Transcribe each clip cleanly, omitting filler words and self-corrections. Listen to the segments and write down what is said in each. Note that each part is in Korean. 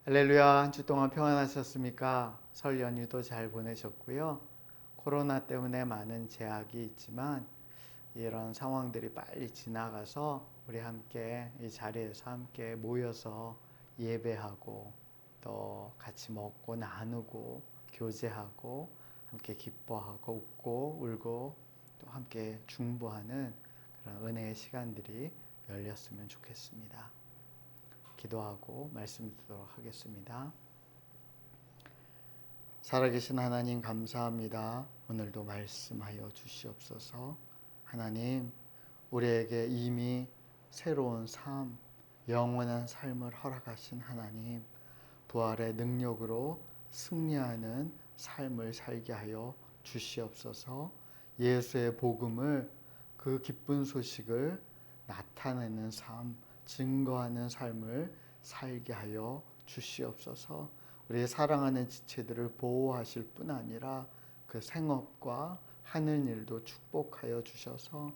할렐루야, 한 주 동안 평안하셨습니까? 설 연휴도 잘 보내셨고요. 코로나 때문에 많은 제약이 있지만 이런 상황들이 빨리 지나가서 우리 함께 이 자리에서 함께 모여서 예배하고 또 같이 먹고 나누고 교제하고 함께 기뻐하고 웃고 울고 또 함께 중보하는 그런 은혜의 시간들이 열렸으면 좋겠습니다. 기도하고 말씀 듣도록 하겠습니다. 살아계신 하나님 감사합니다. 오늘도 말씀하여 주시옵소서. 하나님, 우리에게 이미 새로운 삶, 영원한 삶을 허락하신 하나님, 부활의 능력으로 승리하는 삶을 살게 하여 주시옵소서. 예수의 복음을, 그 기쁜 소식을 나타내는 삶, 증거하는 삶을 살게 하여 주시옵소서. 우리의 사랑하는 지체들을 보호하실 뿐 아니라 그 생업과 하는 일도 축복하여 주셔서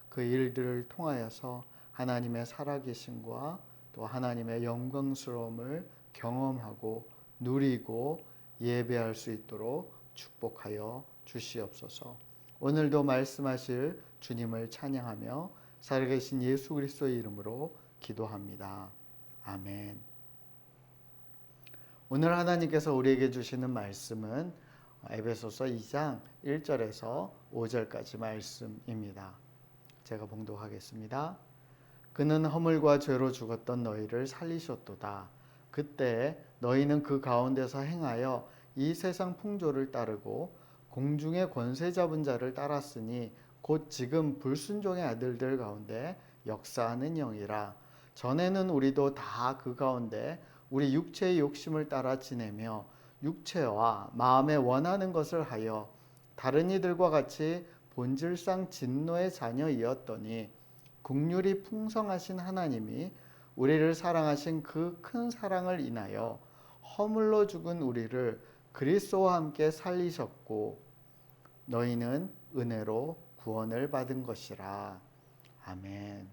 그 일들을 통하여서 하나님의 살아계심과 또 하나님의 영광스러움을 경험하고 누리고 예배할 수 있도록 축복하여 주시옵소서. 오늘도 말씀하실 주님을 찬양하며 살아계신 예수 그리스도의 이름으로 기도합니다. 아멘. 오늘 하나님께서 우리에게 주시는 말씀은 에베소서 2장 1절에서 5절까지 말씀입니다. 제가 봉독하겠습니다. 그는 허물과 죄로 죽었던 너희를 살리셨도다. 그때 너희는 그 가운데서 행하여 이 세상 풍조를 따르고 공중의 권세 잡은 자를 따랐으니 곧 지금 불순종의 아들들 가운데 역사하는 영이라. 전에는 우리도 다 그 가운데 우리 육체의 욕심을 따라 지내며 육체와 마음에 원하는 것을 하여 다른 이들과 같이 본질상 진노의 자녀이었더니 긍휼이 풍성하신 하나님이 우리를 사랑하신 그 큰 사랑을 인하여 허물로 죽은 우리를 그리스도와 함께 살리셨고 너희는 은혜로 구원을 받은 것이라. 아멘.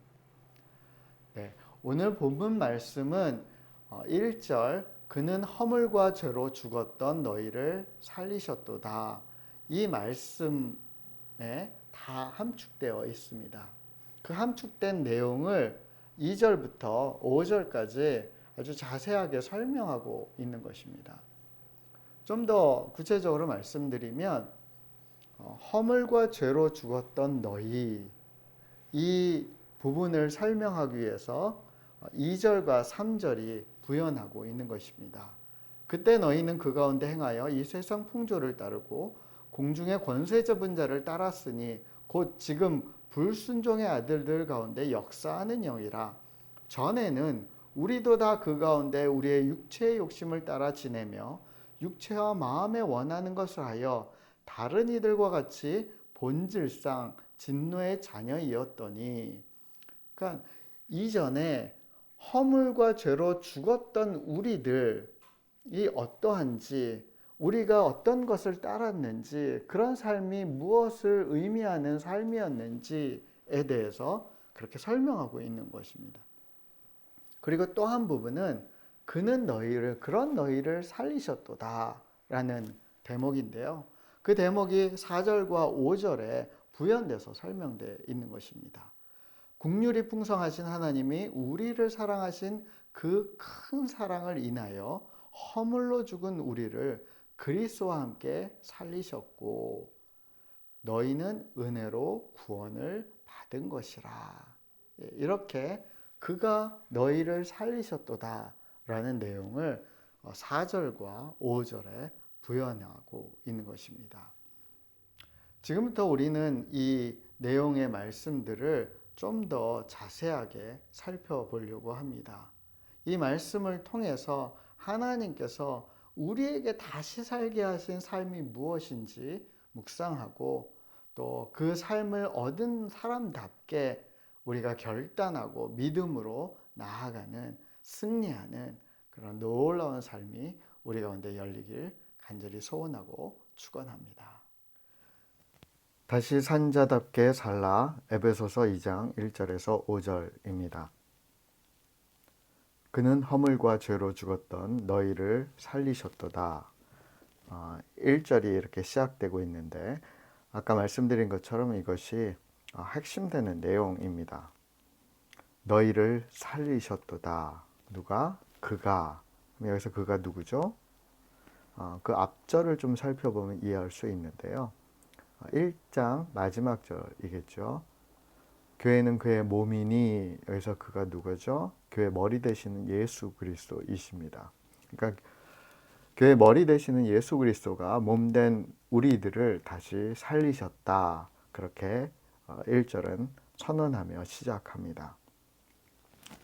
네, 오늘 본문 말씀은 1절 그는 허물과 죄로 죽었던 너희를 살리셨도다. 이 말씀에 다 함축되어 있습니다. 그 함축된 내용을 2절부터 5절까지 아주 자세하게 설명하고 있는 것입니다. 좀 더 구체적으로 말씀드리면 허물과 죄로 죽었던 너희, 이 부분을 설명하기 위해서 2절과 3절이 부연하고 있는 것입니다. 그때 너희는 그 가운데 행하여 이 세상 풍조를 따르고 공중의 권세 잡은 자를 따랐으니 곧 지금 불순종의 아들들 가운데 역사하는 영이라. 전에는 우리도 다 그 가운데 우리의 육체의 욕심을 따라 지내며 육체와 마음에 원하는 것을 하여 다른 이들과 같이 본질상 진노의 자녀이었더니, 그러니까 이전에 허물과 죄로 죽었던 우리들이 어떠한지, 우리가 어떤 것을 따랐는지, 그런 삶이 무엇을 의미하는 삶이었는지에 대해서 그렇게 설명하고 있는 것입니다. 그리고 또 한 부분은 그는 그런 너희를 살리셨도다 라는 대목인데요. 그 대목이 4절과 5절에 부연돼서 설명되어 있는 것입니다. 긍휼이 풍성하신 하나님이 우리를 사랑하신 그 큰 사랑을 인하여 허물로 죽은 우리를 그리스도와 함께 살리셨고 너희는 은혜로 구원을 받은 것이라. 이렇게 그가 너희를 살리셨도다 라는 내용을 4절과 5절에 부연하고 있는 것입니다. 지금부터 우리는 이 내용의 말씀들을 좀 더 자세하게 살펴보려고 합니다. 이 말씀을 통해서 하나님께서 우리에게 다시 살게 하신 삶이 무엇인지 묵상하고 또 그 삶을 얻은 사람답게 우리가 결단하고 믿음으로 나아가는 승리하는 그런 놀라운 삶이 우리 가운데 열리길 간절히 소원하고 축원합니다. 다시 산자답게 살라. 에베소서 2장 1절에서 5절입니다. 그는 허물과 죄로 죽었던 너희를 살리셨도다. 1절이 이렇게 시작되고 있는데 아까 말씀드린 것처럼 이것이 핵심되는 내용입니다. 너희를 살리셨도다. 누가? 그가. 여기서 그가 누구죠? 그 앞절을 좀 살펴보면 이해할 수 있는데요. 1장 마지막 절이겠죠. 교회는 그의 몸이니 여기서 그가 누구죠? 교회 머리 되시는 예수 그리스도이십니다. 그러니까 교회 머리 되시는 예수 그리스도가 몸된 우리들을 다시 살리셨다. 그렇게 1절은 선언하며 시작합니다.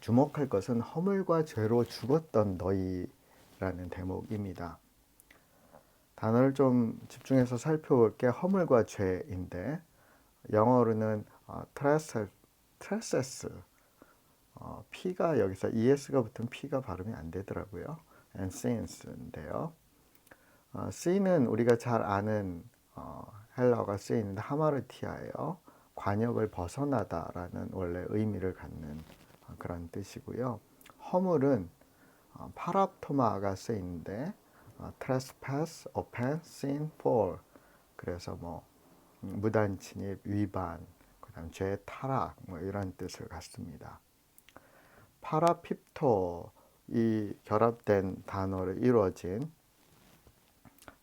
주목할 것은 허물과 죄로 죽었던 너희라는 대목입니다. 단어를 좀 집중해서 살펴볼 게 허물과 죄인데 영어로는 트레세스, P가 여기서 ES가 붙은 P가 발음이 안 되더라고요. and sins인데요. C는 우리가 잘 아는 헬라어가 쓰이는데 하마르티아예요. 관역을 벗어나다라는 원래 의미를 갖는 그런 뜻이고요. 허물은 파랍토마가 쓰이는데 trespass, offense, sin, fall. 그래서 무단 침입, 위반, 그다음 죄 타락 이런 뜻을 갖습니다. 파라핍토 이 결합된 단어로 이루어진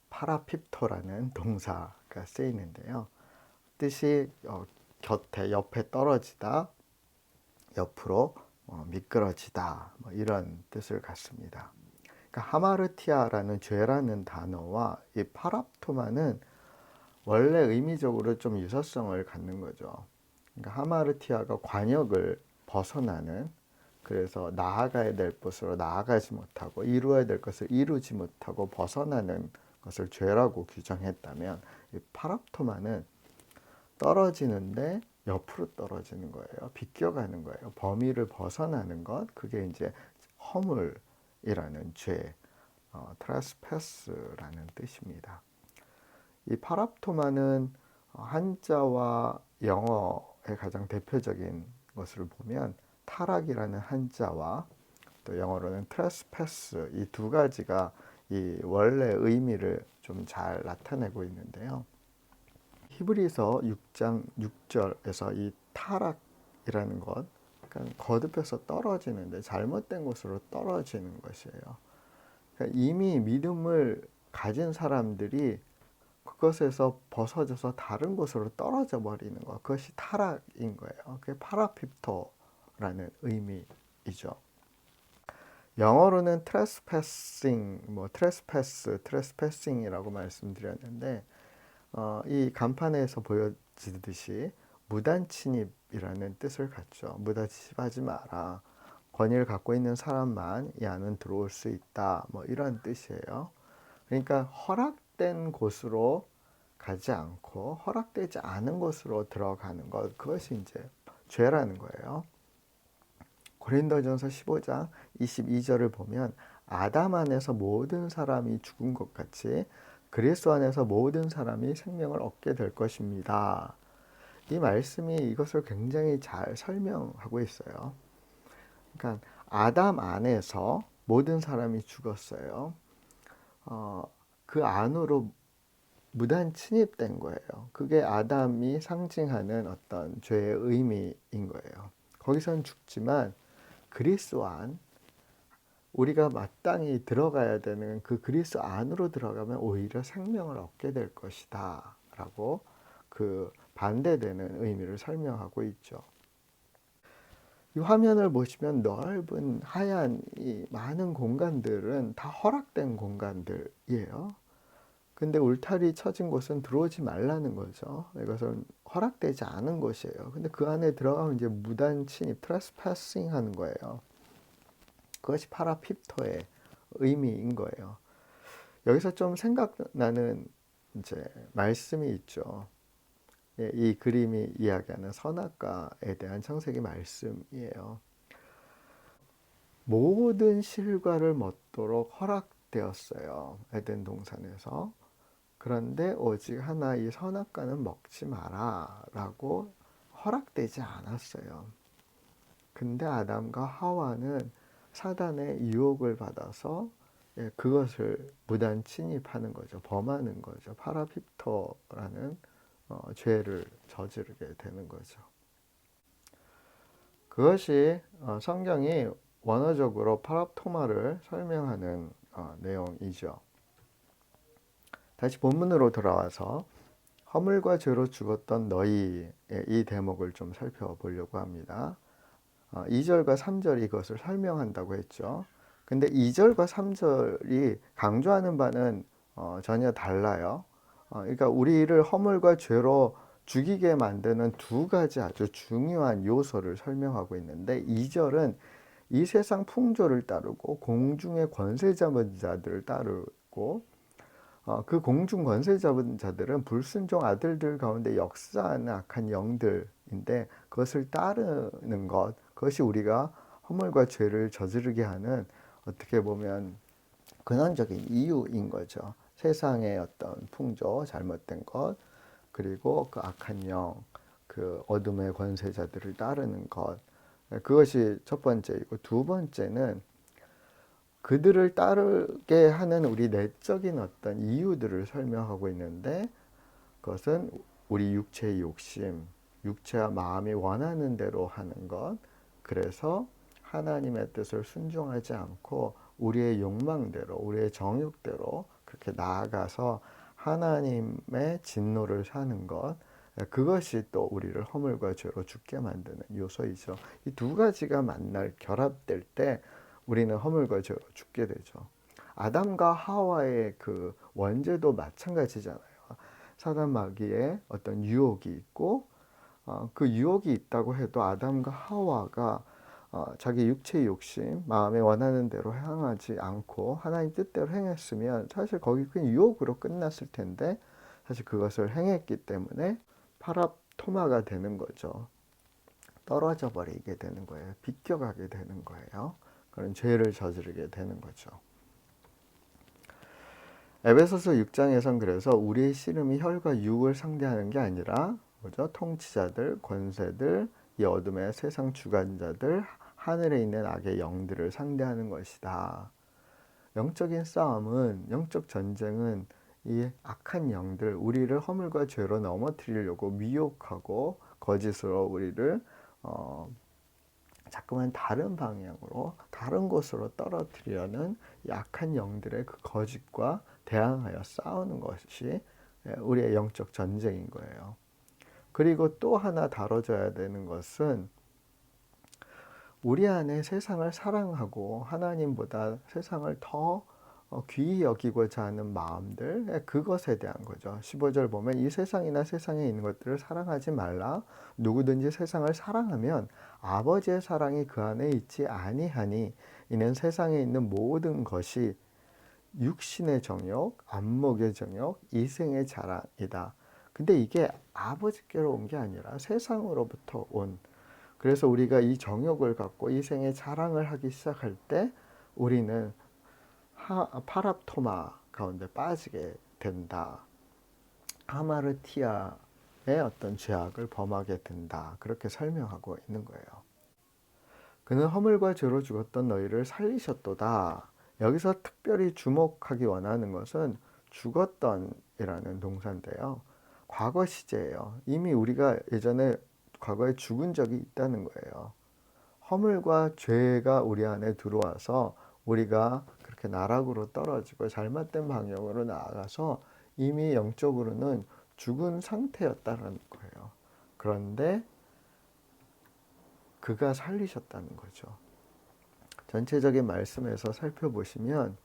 파라핍토라는 동사가 쓰이는데요. 뜻이 곁에, 옆에 떨어지다, 옆으로 미끄러지다 이런 뜻을 갖습니다. 그러니까 하마르티아라는 죄라는 단어와 이 파랍토마는 원래 의미적으로 좀 유사성을 갖는 거죠. 그러니까 하마르티아가 관역을 벗어나는, 그래서 나아가야 될 곳으로 나아가지 못하고 이루어야 될 것을 이루지 못하고 벗어나는 것을 죄라고 규정했다면 이 파랍토마는 떨어지는데 옆으로 떨어지는 거예요. 비껴가는 거예요. 범위를 벗어나는 것, 그게 이제 허물이라는 죄, 트레스패스라는 뜻입니다. 이 파랍토마는 한자와 영어의 가장 대표적인 것을 보면 타락이라는 한자와 또 영어로는 트레스패스, 이 두 가지가 이 원래 의미를 좀 잘 나타내고 있는데요. 히브리서 6장 6절에서 이 타락이라는 것, 그러니까 거듭해서 떨어지는데 잘못된 곳으로 떨어지는 것이에요. 그러니까 이미 믿음을 가진 사람들이 그것에서 벗어져서 다른 곳으로 떨어져 버리는 것, 그것이 타락인 거예요. 그게 파라핍토라는 의미이죠. 영어로는 트레스패싱이라고 말씀드렸는데 이 간판에서 보여지듯이 무단 침입이라는 뜻을 갖죠. 무단 침입하지 마라. 권위를 갖고 있는 사람만 이 안은 들어올 수 있다. 이런 뜻이에요. 그러니까 허락된 곳으로 가지 않고 허락되지 않은 곳으로 들어가는 것, 그것이 이제 죄라는 거예요. 고린도전서 15장 22절을 보면 아담 안에서 모든 사람이 죽은 것 같이 그리스도 안에서 모든 사람이 생명을 얻게 될 것입니다. 이 말씀이 이것을 굉장히 잘 설명하고 있어요. 그러니까 아담 안에서 모든 사람이 죽었어요. 그 안으로 무단 침입된 거예요. 그게 아담이 상징하는 어떤 죄의 의미인 거예요. 거기서는 죽지만 그리스도 안, 우리가 마땅히 들어가야 되는 그 그리스도 안으로 들어가면 오히려 생명을 얻게 될 것이다 라고 그 반대되는 의미를 설명하고 있죠. 이 화면을 보시면 넓은 하얀 이 많은 공간들은 다 허락된 공간들이에요. 근데 울타리 쳐진 곳은 들어오지 말라는 거죠. 이것은 허락되지 않은 곳이에요. 근데 그 안에 들어가면 이제 무단 침입, 트레스패싱 하는 거예요. 그것이 파라핍토의 의미인 거예요. 여기서 좀 생각나는 이제 말씀이 있죠. 이 그림이 이야기하는 선악과에 대한 창세기 말씀이에요. 모든 실과를 먹도록 허락되었어요. 에덴 동산에서. 그런데 오직 하나 이 선악과는 먹지 마라 라고 허락되지 않았어요. 근데 아담과 하와는 사단의 유혹을 받아서 그것을 무단 침입하는 거죠. 범하는 거죠. 파라핍토라는 죄를 저지르게 되는 거죠. 그것이 성경이 원어적으로 파랍토마를 설명하는 내용이죠. 다시 본문으로 돌아와서 허물과 죄로 죽었던 너희의 이 대목을 좀 살펴보려고 합니다. 2절과 3절이 이것을 설명한다고 했죠. 근데 2절과 3절이 강조하는 바는 전혀 달라요. 그러니까 우리를 허물과 죄로 죽이게 만드는 두 가지 아주 중요한 요소를 설명하고 있는데 2절은 이 세상 풍조를 따르고 공중의 권세 잡은 자들을 따르고 그 공중 권세 잡은 자들은 불순종 아들들 가운데 역사하는 악한 영들인데 그것을 따르는 것, 그것이 우리가 허물과 죄를 저지르게 하는 어떻게 보면 근원적인 이유인 거죠. 세상의 어떤 풍조, 잘못된 것, 그리고 그 악한 영, 그 어둠의 권세자들을 따르는 것. 그것이 첫 번째이고, 두 번째는 그들을 따르게 하는 우리 내적인 어떤 이유들을 설명하고 있는데, 그것은 우리 육체의 욕심, 육체와 마음이 원하는 대로 하는 것. 그래서 하나님의 뜻을 순종하지 않고 우리의 욕망대로, 우리의 정욕대로 그렇게 나아가서 하나님의 진노를 사는 것. 그것이 또 우리를 허물과 죄로 죽게 만드는 요소이죠. 이 두 가지가 만날 결합될 때 우리는 허물과 죄로 죽게 되죠. 아담과 하와의 그 원죄도 마찬가지잖아요. 사단 마귀의 어떤 유혹이 있고 그 유혹이 있다고 해도 아담과 하와가 자기 육체의 욕심, 마음에 원하는 대로 행하지 않고 하나님 뜻대로 행했으면 사실 거기 그냥 유혹으로 끝났을 텐데 사실 그것을 행했기 때문에 파랍토마가 되는 거죠. 떨어져 버리게 되는 거예요. 비껴가게 되는 거예요. 그런 죄를 저지르게 되는 거죠. 에베소서 6장에선 그래서 우리의 씨름이 혈과 육을 상대하는 게 아니라 뭐죠? 통치자들, 권세들, 이 어둠의 세상 주관자들, 하늘에 있는 악의 영들을 상대하는 것이다. 영적인 싸움은, 영적 전쟁은 이 악한 영들, 우리를 허물과 죄로 넘어뜨리려고 미혹하고 거짓으로 우리를 자꾸만 다른 방향으로, 다른 곳으로 떨어뜨리려는 약한 영들의 그 거짓과 대항하여 싸우는 것이 우리의 영적 전쟁인 거예요. 그리고 또 하나 다뤄져야 되는 것은 우리 안에 세상을 사랑하고 하나님보다 세상을 더 귀히 여기고자 하는 마음들, 그것에 대한 거죠. 15절 보면 이 세상이나 세상에 있는 것들을 사랑하지 말라. 누구든지 세상을 사랑하면 아버지의 사랑이 그 안에 있지 아니하니 이는 세상에 있는 모든 것이 육신의 정욕, 안목의 정욕, 이생의 자랑이다. 근데 이게 아버지께로 온 게 아니라 세상으로부터 온, 그래서 우리가 이 정욕을 갖고 이생의 자랑을 하기 시작할 때 우리는 파랍토마 가운데 빠지게 된다. 하마르티아의 어떤 죄악을 범하게 된다. 그렇게 설명하고 있는 거예요. 그는 허물과 죄로 죽었던 너희를 살리셨도다. 여기서 특별히 주목하기 원하는 것은 죽었던이라는 동사인데요. 과거 시제예요. 이미 우리가 예전에 과거에 죽은 적이 있다는 거예요. 허물과 죄가 우리 안에 들어와서 우리가 그렇게 나락으로 떨어지고 잘못된 방향으로 나아가서 이미 영적으로는 죽은 상태였다는 거예요. 그런데 그가 살리셨다는 거죠. 전체적인 말씀에서 살펴보시면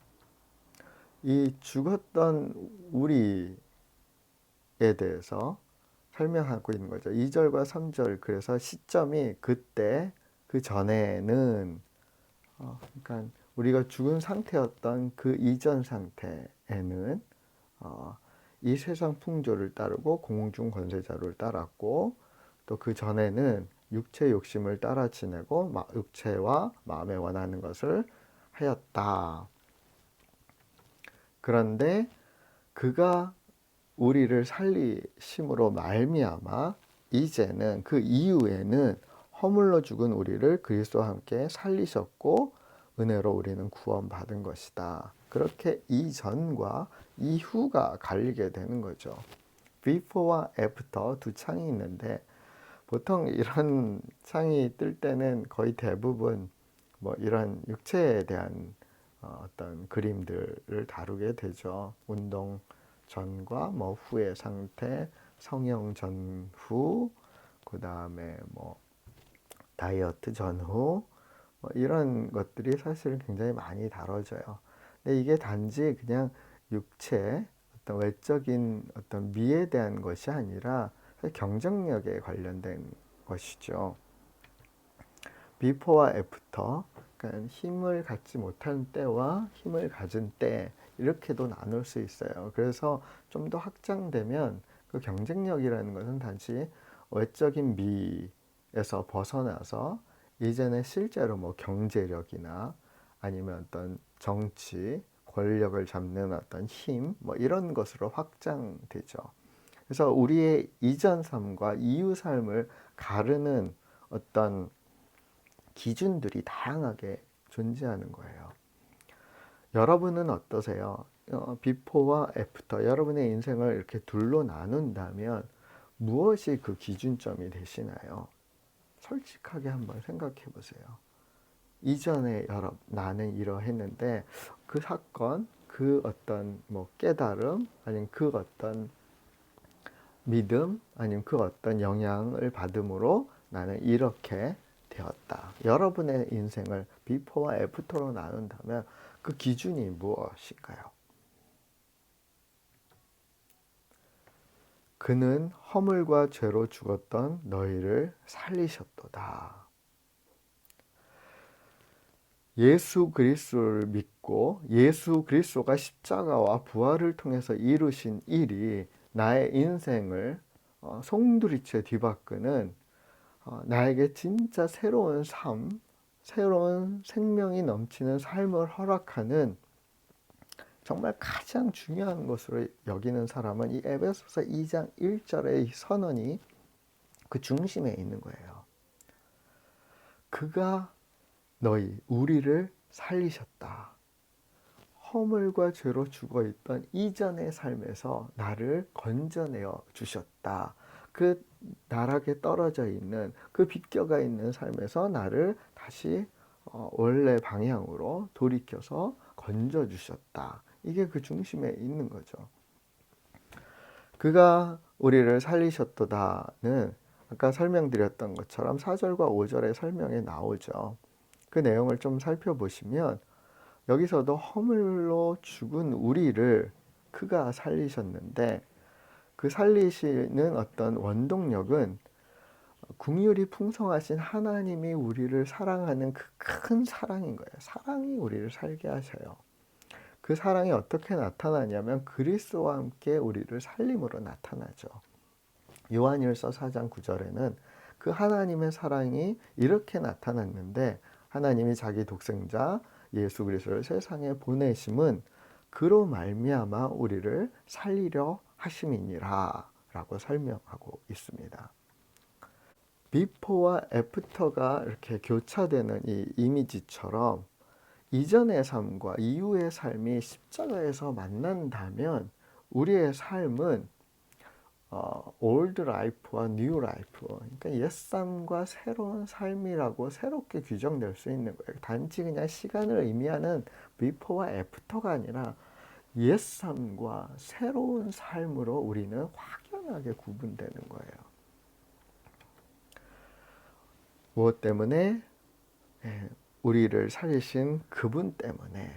이 죽었던 우리에 대해서 설명하고 있는 거죠. 2절과 3절, 그래서 시점이 그때, 그 전에는 그러니까 우리가 죽은 상태였던 그 이전 상태에는 이 세상 풍조를 따르고 공중 권세자를 따랐고 또 그 전에는 육체 욕심을 따라 지내고 육체와 마음에 원하는 것을 하였다. 그런데 그가 우리를 살리심으로 말미암아 이제는 그 이후에는 허물로 죽은 우리를 그리스도와 함께 살리셨고 은혜로 우리는 구원받은 것이다. 그렇게 이전과 이후가 갈리게 되는 거죠. before와 after 두 창이 있는데 보통 이런 창이 뜰 때는 거의 대부분 뭐 이런 육체에 대한 어떤 그림들을 다루게 되죠. 운동 전과 뭐 후의 상태, 성형 전후, 그 다음에 뭐 다이어트 전후, 뭐 이런 것들이 사실 굉장히 많이 다뤄져요. 근데 이게 단지 그냥 육체, 어떤 외적인 어떤 미에 대한 것이 아니라 경쟁력에 관련된 것이죠. before와 after, 그러니까 힘을 갖지 못한 때와 힘을 가진 때 이렇게도 나눌 수 있어요. 그래서 좀 더 확장되면 그 경쟁력이라는 것은 단지 외적인 미에서 벗어나서 이제는 실제로 뭐 경제력이나 아니면 어떤 정치, 권력을 잡는 어떤 힘, 뭐 이런 것으로 확장되죠. 그래서 우리의 이전 삶과 이후 삶을 가르는 어떤 기준들이 다양하게 존재하는 거예요. 여러분은 어떠세요? 비포와 애프터, 여러분의 인생을 이렇게 둘로 나눈다면 무엇이 그 기준점이 되시나요? 솔직하게 한번 생각해 보세요. 이전에 나는 이러했는데 그 사건, 그 어떤 뭐 깨달음, 아니면 그 어떤 믿음, 아니면 그 어떤 영향을 받음으로 나는 이렇게 되었다. 여러분의 인생을 비포와 애프터로 나눈다면 그 기준이 무엇인가요? 그는 허물과 죄로 죽었던 너희를 살리셨도다. 예수 그리스도를 믿고 예수 그리스도가 십자가와 부활을 통해서 이루신 일이 나의 인생을 송두리째 뒤바꾸는 나에게 진짜 새로운 삶, 새로운 생명이 넘치는 삶을 허락하는 정말 가장 중요한 것으로 여기는 사람은 이 에베소서 2장 1절의 이 선언이 그 중심에 있는 거예요. 그가 우리를 살리셨다. 허물과 죄로 죽어있던 이전의 삶에서 나를 건져내어 주셨다. 그 나락에 떨어져 있는 그 비껴가 있는 삶에서 나를 다시 원래 방향으로 돌이켜서 건져 주셨다. 이게 그 중심에 있는 거죠. 그가 우리를 살리셨도다는 아까 설명드렸던 것처럼 4절과 5절의 설명에 나오죠. 그 내용을 좀 살펴보시면 여기서도 허물로 죽은 우리를 그가 살리셨는데 그 살리시는 어떤 원동력은 긍휼이 풍성하신 하나님이 우리를 사랑하는 그 큰 사랑인 거예요. 사랑이 우리를 살게 하셔요. 그 사랑이 어떻게 나타나냐면 그리스도와 함께 우리를 살림으로 나타나죠. 요한일서 4장 9절에는 그 하나님의 사랑이 이렇게 나타났는데 하나님이 자기 독생자 예수 그리스도를 세상에 보내심은 그로 말미암아 우리를 살리려 하심이니라 라고 설명하고 있습니다. 비포와 애프터가 이렇게 교차되는 이 이미지처럼 이전의 삶과 이후의 삶이 십자가에서 만난다면 우리의 삶은 올드 라이프와 뉴 라이프, 그러니까 옛삶과 새로운 삶이라고 새롭게 규정될 수 있는 거예요. 단지 그냥 시간을 의미하는 비포와 애프터가 아니라 옛삶과 새로운 삶으로 우리는 확연하게 구분되는 거예요. 무엇 때문에? 우리를 살리신 그분 때문에.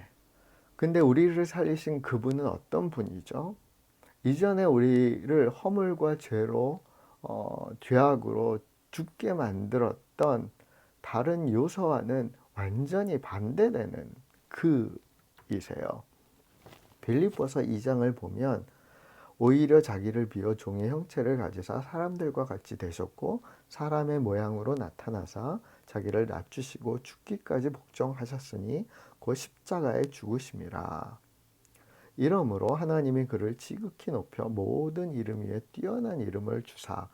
근데 우리를 살리신 그분은 어떤 분이죠? 이전에 우리를 허물과 죄로 죄악으로 죽게 만들었던 다른 요소와는 완전히 반대되는 그이세요. 빌립보서 2장을 보면 오히려 자기를 비워 종의 형체를 가지사 사람들과 같이 되셨고 사람의 모양으로 나타나사 자기를 낮추시고 죽기까지 복종하셨으니 곧 십자가에 죽으심이라. 이러므로 하나님이 그를 지극히 높여 모든 이름 위에 뛰어난 이름을 주사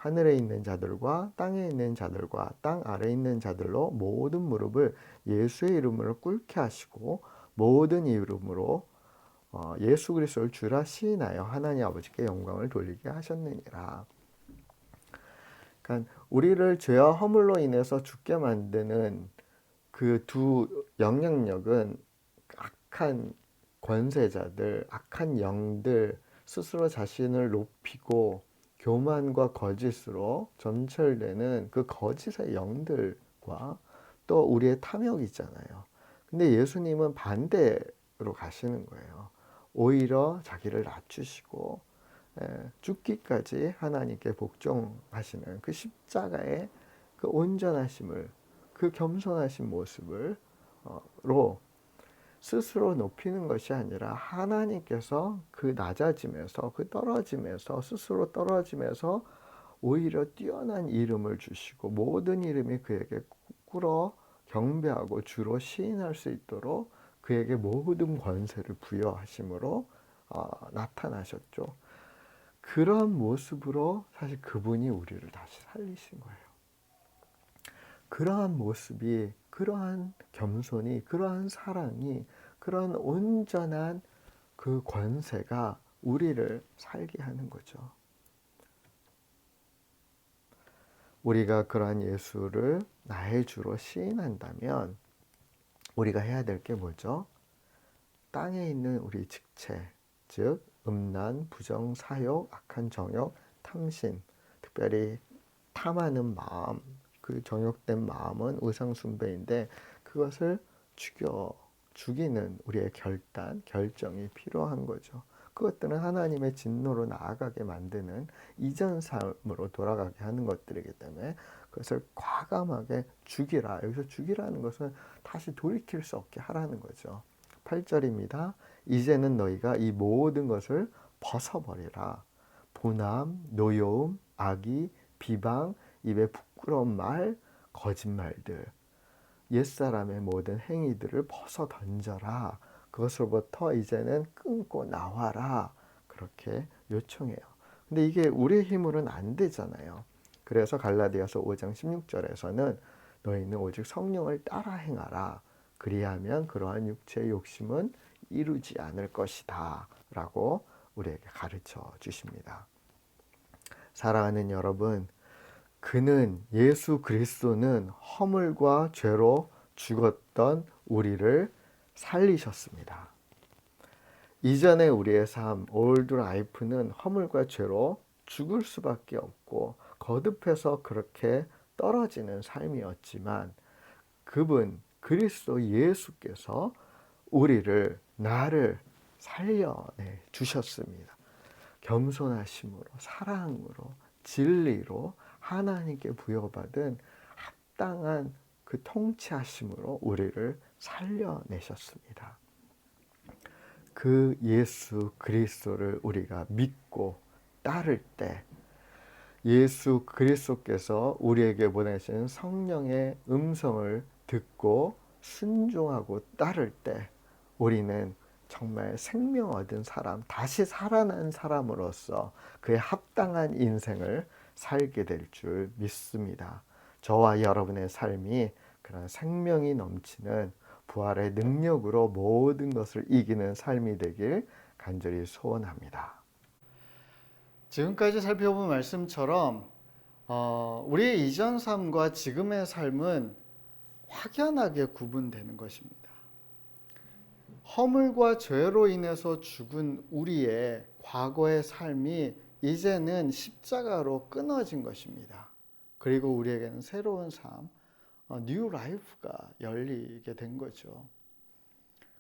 하늘에 있는 자들과 땅에 있는 자들과 땅 아래에 있는 자들로 모든 무릎을 예수의 이름으로 꿇게 하시고 모든 이름으로 예수 그리스도를 주라 시인하여 하나님 아버지께 영광을 돌리게 하셨느니라. 그러니까 우리를 죄와 허물로 인해서 죽게 만드는 그 두 영향력은 악한 권세자들, 악한 영들, 스스로 자신을 높이고 교만과 거짓으로 점철되는 그 거짓의 영들과 또 우리의 탐욕이 있잖아요. 근데 예수님은 반대로 가시는 거예요. 오히려 자기를 낮추시고 죽기까지 하나님께 복종하시는 그 십자가의 그 온전하심을, 그 겸손하신 모습을 로 스스로 높이는 것이 아니라 하나님께서 그 낮아짐에서, 그 떨어짐에서, 스스로 떨어짐에서 오히려 뛰어난 이름을 주시고 모든 이름이 그에게 꿇어 경배하고 주로 시인할 수 있도록 그에게 모든 권세를 부여하심으로 나타나셨죠. 그런 모습으로 사실 그분이 우리를 다시 살리신 거예요. 그러한 모습이, 그러한 겸손이, 그러한 사랑이, 그러한 온전한 그 권세가 우리를 살게 하는 거죠. 우리가 그러한 예수를 나의 주로 시인한다면 우리가 해야 될 게 뭐죠? 땅에 있는 우리 직체, 즉 음란, 부정, 사욕, 악한 정욕, 탐심, 특별히 탐하는 마음, 그 정욕된 마음은 우상숭배인데 그것을 죽이는 우리의 결정이 필요한 거죠. 그것들은 하나님의 진노로 나아가게 만드는 이전 삶으로 돌아가게 하는 것들이기 때문에 그것을 과감하게 죽이라. 여기서 죽이라는 것은 다시 돌이킬 수 없게 하라는 거죠. 8절입니다. 이제는 너희가 이 모든 것을 벗어버리라. 분함, 노여움, 악의, 비방, 입에 부끄러운 말, 거짓말들, 옛사람의 모든 행위들을 벗어 던져라. 그것으로부터 이제는 끊고 나와라. 그렇게 요청해요. 근데 이게 우리의 힘으로는 안 되잖아요. 그래서 갈라디아서 5장 16절에서는 너희는 오직 성령을 따라 행하라. 그리하면 그러한 육체의 욕심은 이루지 않을 것이다. 라고 우리에게 가르쳐 주십니다. 사랑하는 여러분, 예수 그리스도는 허물과 죄로 죽었던 우리를 살리셨습니다. 이전의 우리의 삶, 올드 라이프는 허물과 죄로 죽을 수밖에 없고 거듭해서 그렇게 떨어지는 삶이었지만 그분, 그리스도 예수께서 나를 살려내 주셨습니다. 겸손하심으로, 사랑으로, 진리로 하나님께 부여받은 합당한 그 통치하심으로 우리를 살려내셨습니다. 그 예수 그리스도를 우리가 믿고 따를 때, 예수 그리스도께서 우리에게 보내신 성령의 음성을 듣고 순종하고 따를 때 우리는 정말 생명 얻은 사람, 다시 살아난 사람으로서 그의 합당한 인생을 살게 될 줄 믿습니다. 저와 여러분의 삶이 그런 생명이 넘치는 부활의 능력으로 모든 것을 이기는 삶이 되길 간절히 소원합니다. 지금까지 살펴본 말씀처럼 우리의 이전 삶과 지금의 삶은 확연하게 구분되는 것입니다. 허물과 죄로 인해서 죽은 우리의 과거의 삶이 이제는 십자가로 끊어진 것입니다. 그리고 우리에게는 새로운 삶, 뉴 라이프가 열리게 된 거죠.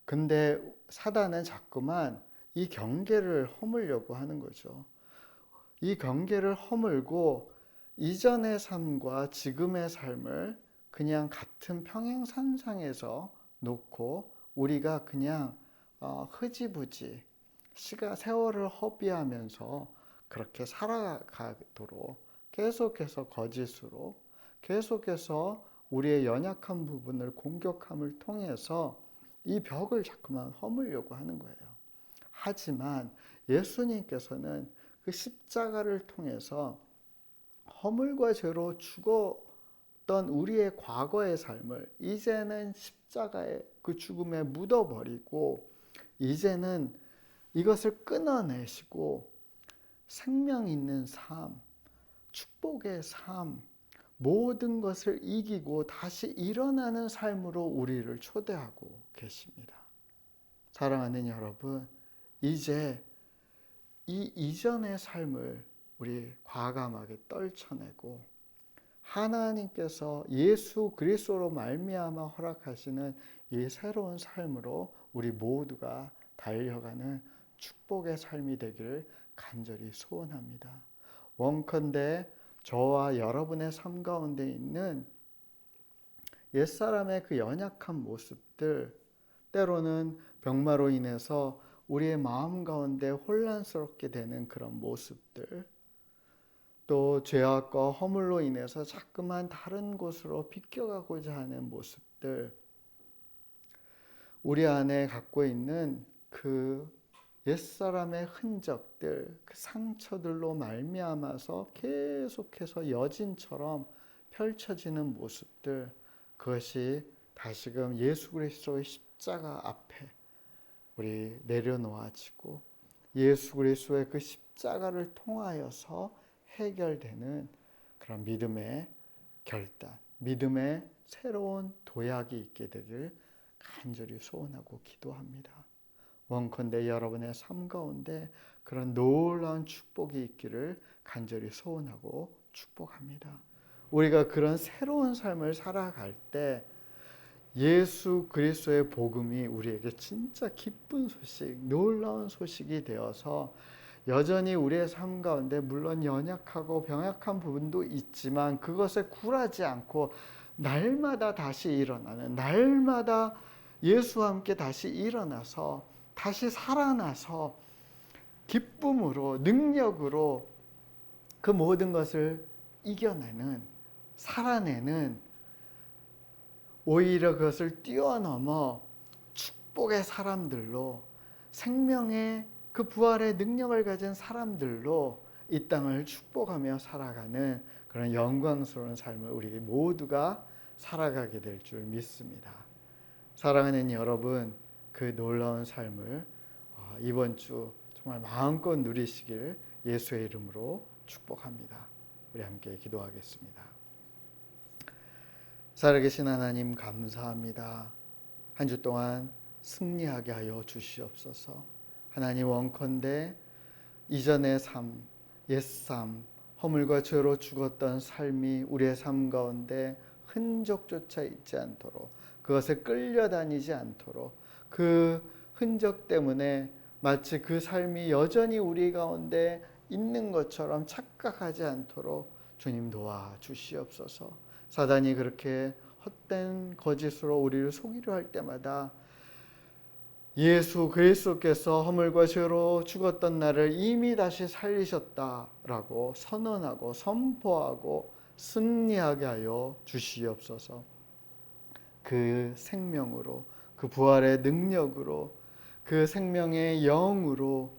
근데 사단은 자꾸만 이 경계를 허물려고 하는 거죠. 이 경계를 허물고 이전의 삶과 지금의 삶을 그냥 같은 평행선상에서 놓고 우리가 그냥 흐지부지 세월을 허비하면서 그렇게 살아가도록 계속해서 거짓으로, 계속해서 우리의 연약한 부분을 공격함을 통해서 이 벽을 자꾸만 허물려고 하는 거예요. 하지만 예수님께서는 그 십자가를 통해서 허물과 죄로 죽었던 우리의 과거의 삶을 이제는 십자가의 그 죽음에 묻어버리고 이제는 이것을 끊어내시고 생명 있는 삶, 축복의 삶, 모든 것을 이기고 다시 일어나는 삶으로 우리를 초대하고 계십니다. 사랑하는 여러분, 이제 이 이전의 삶을 우리 과감하게 떨쳐내고 하나님께서 예수 그리스도로 말미암아 허락하시는 이 새로운 삶으로 우리 모두가 달려가는 축복의 삶이 되기를 간절히 소원합니다. 원컨대 저와 여러분의 삶 가운데 있는 옛사람의 그 연약한 모습들, 때로는 병마로 인해서 우리의 마음 가운데 혼란스럽게 되는 그런 모습들, 또 죄악과 허물로 인해서 자꾸만 다른 곳으로 비껴가고자 하는 모습들, 우리 안에 갖고 있는 그 옛사람의 흔적들, 그 상처들로 말미암아서 계속해서 여진처럼 펼쳐지는 모습들, 그것이 다시금 예수 그리스도의 십자가 앞에 우리 내려놓아지고 예수 그리스도의 그 십자가를 통하여서 해결되는 그런 믿음의 결단, 믿음의 새로운 도약이 있게 되길 간절히 소원하고 기도합니다. 원컨대 여러분의 삶 가운데 그런 놀라운 축복이 있기를 간절히 소원하고 축복합니다. 우리가 그런 새로운 삶을 살아갈 때 예수 그리스도의 복음이 우리에게 진짜 기쁜 소식, 놀라운 소식이 되어서 여전히 우리의 삶 가운데 물론 연약하고 병약한 부분도 있지만 그것에 굴하지 않고 날마다 다시 일어나는, 날마다 예수와 함께 다시 일어나서 다시 살아나서 기쁨으로 능력으로 그 모든 것을 이겨내는, 살아내는, 오히려 그것을 뛰어넘어 축복의 사람들로, 생명의 그 부활의 능력을 가진 사람들로 이 땅을 축복하며 살아가는 그런 영광스러운 삶을 우리 모두가 살아가게 될 줄 믿습니다. 사랑하는 여러분, 그 놀라운 삶을 이번 주 정말 마음껏 누리시길 예수의 이름으로 축복합니다. 우리 함께 기도하겠습니다. 살아계신 하나님 감사합니다. 한 주 동안 승리하게 하여 주시옵소서. 하나님 원컨대 이전의 삶, 옛삶, 허물과 죄로 죽었던 삶이 우리의 삶 가운데 흔적조차 있지 않도록, 그것에 끌려다니지 않도록, 그 흔적 때문에 마치 그 삶이 여전히 우리 가운데 있는 것처럼 착각하지 않도록 주님 도와주시옵소서. 사단이 그렇게 헛된 거짓으로 우리를 속이려 할 때마다 예수 그리스도께서 허물과 죄로 죽었던 나를 이미 다시 살리셨다라고 선언하고 선포하고 승리하게 하여 주시옵소서. 그 생명으로, 그 부활의 능력으로, 그 생명의 영으로,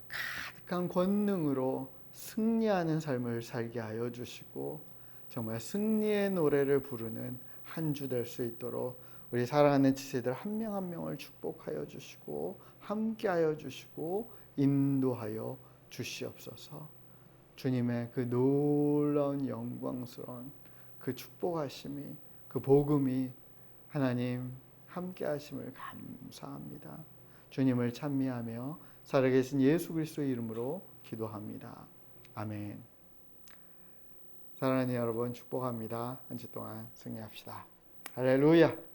가득한 권능으로 승리하는 삶을 살게 하여 주시고 정말 승리의 노래를 부르는 한 주 될 수 있도록 우리 사랑하는 지체들 한 명 한 명을 축복하여 주시고 함께하여 주시고 인도하여 주시옵소서. 주님의 그 놀라운 영광스러운 그 축복하심이, 그 복음이 하나님 함께하심을 감사합니다. 주님을 찬미하며 살아계신 예수 그리스도의 이름으로 기도합니다. 아멘. 사랑하는 여러분 축복합니다. 한 주 동안 승리합시다. 할렐루야.